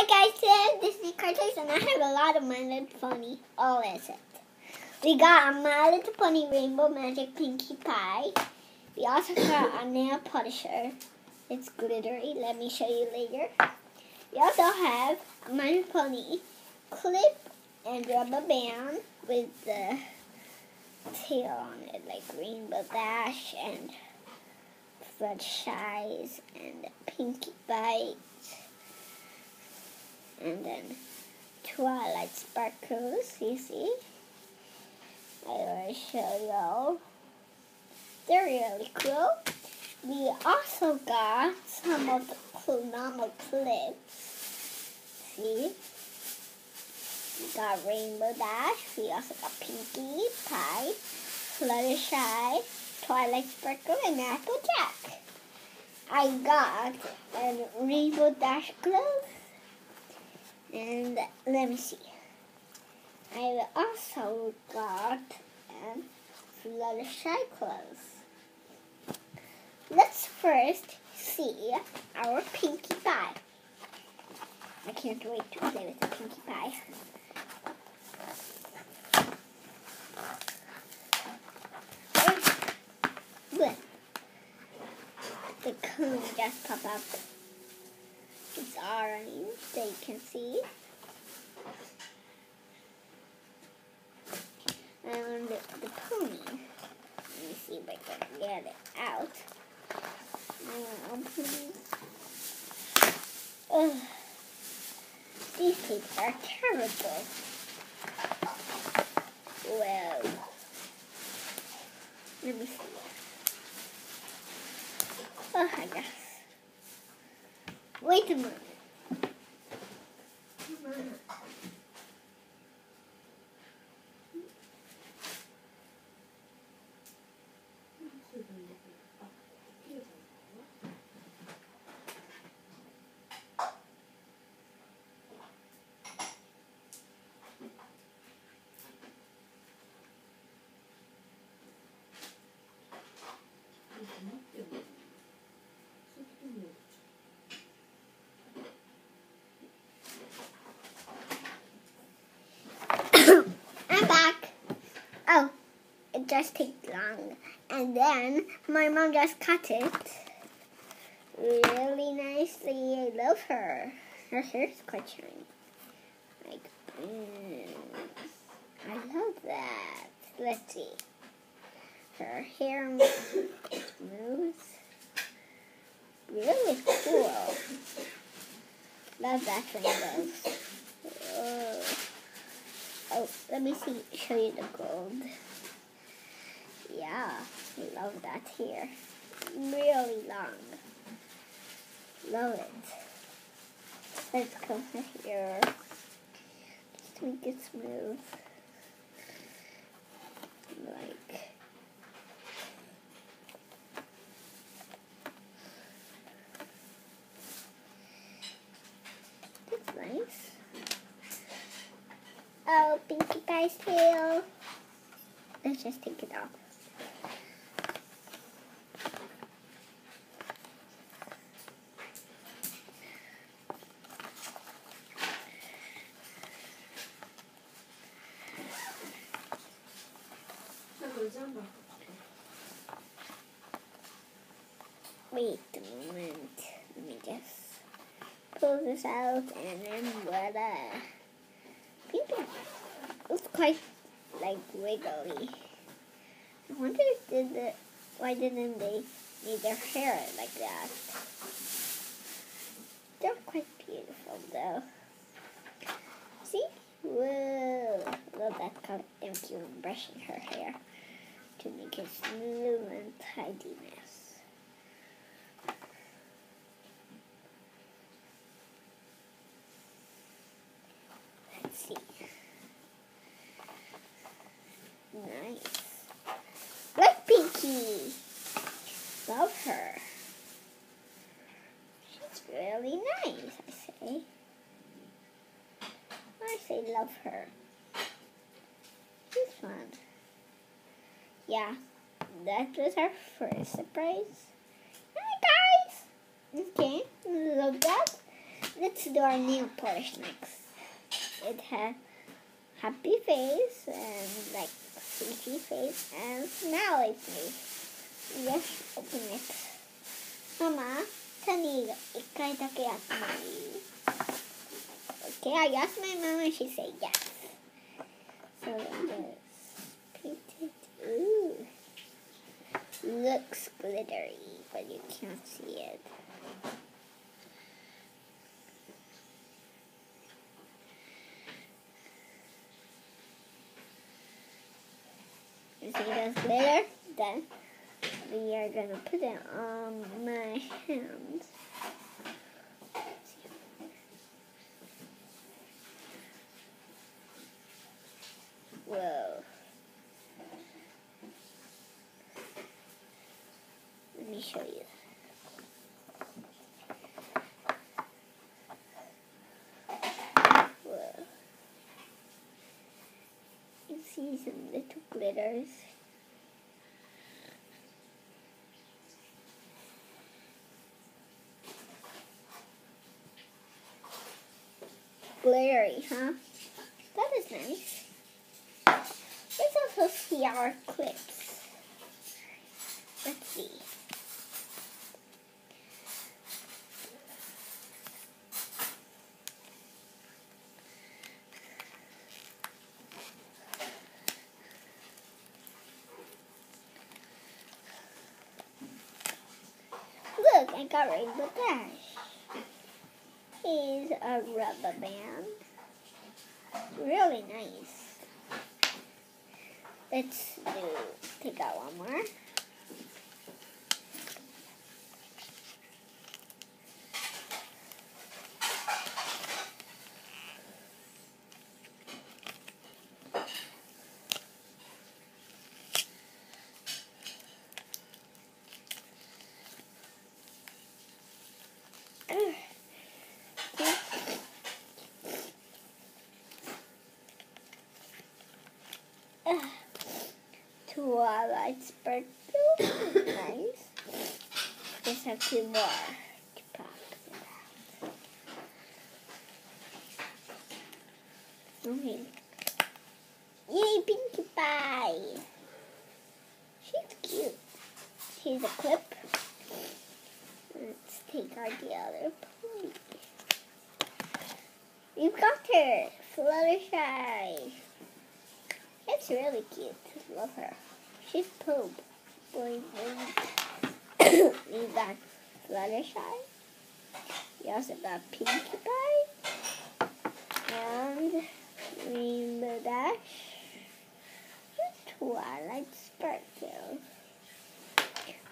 Hi guys, today this is Cartoons and I have a lot of My Little Pony. All is it? We got a My Little Pony Rainbow Magic Pinkie Pie. We also got a nail polisher. It's glittery. Let me show you later. We also have a My Little Pony clip and rubber band with the tail on it, like Rainbow Dash and Fluttershy and Pinkie Bite. And then Twilight Sparkles, you see. I will show y'all. They're really cool. We also got some of the normal clips. See? We got Rainbow Dash. We also got Pinkie Pie, Fluttershy, Twilight Sparkle, and Applejack. I got a Rainbow Dash glove. And let me see. I also got Fluttershy clothes. Let's first see our Pinkie Pie. I can't wait to play with the Pinkie Pie. Good. The cone just popped up. It's orange, so you can see. And the pony. Let me see if I can get it out. These things are terrible. Well, let me see. Oh, I guess. Wait a minute. I'm back. Oh, it just takes long. And then my mom just cut it really nicely. I love her. Her hair's quite shiny. Like, I love that. Let's see. Her hair moves. Really cool. Love that rainbow. Oh, let me show you the gold. Yeah, I love that here. Really long. Love it. Let's come here. Just make it smooth. Like. That's nice. Oh, Pinkie Pie's tail. Let's just take it off. Wait a moment. Let me just pull this out and then voila. It's quite like wiggly. I wonder why didn't they make their hair like that? They're quite beautiful though. See? Whoa! Love that color. Thank you for brushing her hair to make it smooth and tidiness. Let's see. Nice. Like Pinkie. Love her. She's really nice, I say. I say love her. She's fun. Yeah, that was our first surprise. Hi guys! Okay, love that. Let's do our nail polish next. It has happy face and like sweetie face and smiley face. Let's open it. Mama, サニーが1回だけやってもいい? Okay, I asked my mom and she said yes. So let's paint it. Ooh. Looks glittery, but you can't see it. You see those glitter? Then we are gonna put it on my hands. Whoa. Let me show you. Whoa. You see some little glitters. Glittery, huh? That is nice. Let's also see our clips. Let's see. Look, I got Rainbow Dash. Here's a rubber band. Really nice. Let's take out one more. Twilight sparkle. Nice. Just have two more to pop it out. Okay. Yay, Pinkie Pie! She's cute. Here's a clip. Let's take out the other pony. We've got her, Fluttershy. It's really cute. Love her. She's poop. Boing, boing. We got Fluttershy. We also got Pinkie Pie. And Rainbow Dash. And Twilight Sparkle.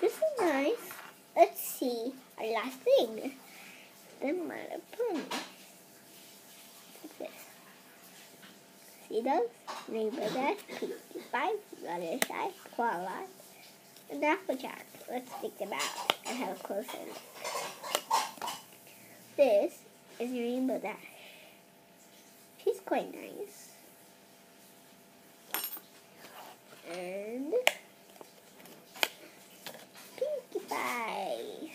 This is nice. Let's see our last thing. The My Little Pony. What's this? See those? Rainbow Dash, Pinkie Pie, Fluttershy, Twilight, and Applejack. Let's take them out and have a closer look. This is Rainbow Dash. She's quite nice. And Pinkie Pie.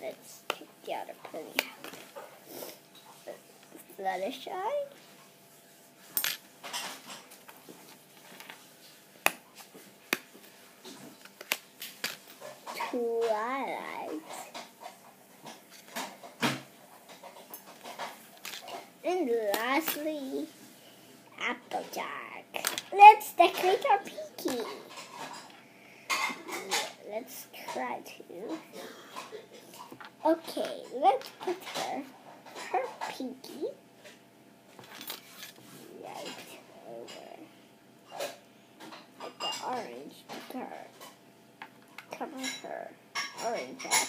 Let's take the other pony out. Fluttershy. Twilight. And lastly, Applejack. Let's decorate our Pinkie. Let's try to. Okay, let's put her Pinkie right over like the orange to cover her orange up.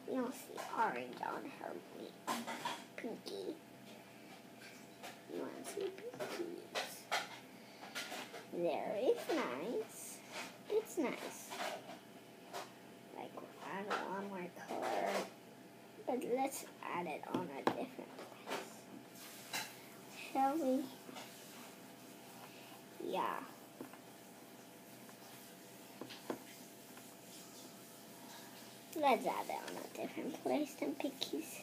You don't see orange on her Pinkie. You want to see Pinkies? There, it's nice. It's nice. Like, I don't want more color. But let's add it on a different place. Shall we? Yeah. Let's add it on a different place than Picky's.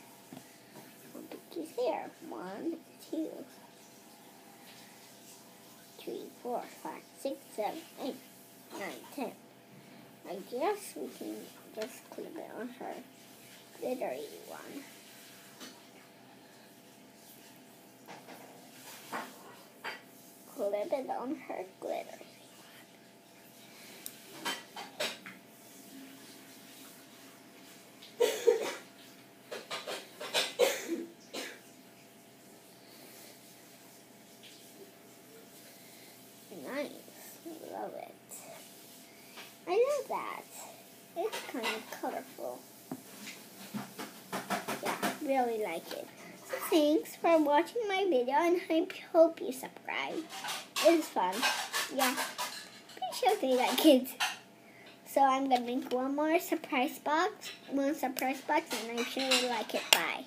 Picky's here. 1, 2, 3, 4, 5, 6, 7, 8, 9, 10. I guess we can just clip it on her glittery one. Clip it on her glittery. Nice. Love it. I love that. It's kind of colorful. Yeah, really like it. So thanks for watching my video, and I hope you subscribe. It's fun. Yeah. Pretty sure they like it. So I'm going to make one surprise box, and I'm sure you like it. Bye.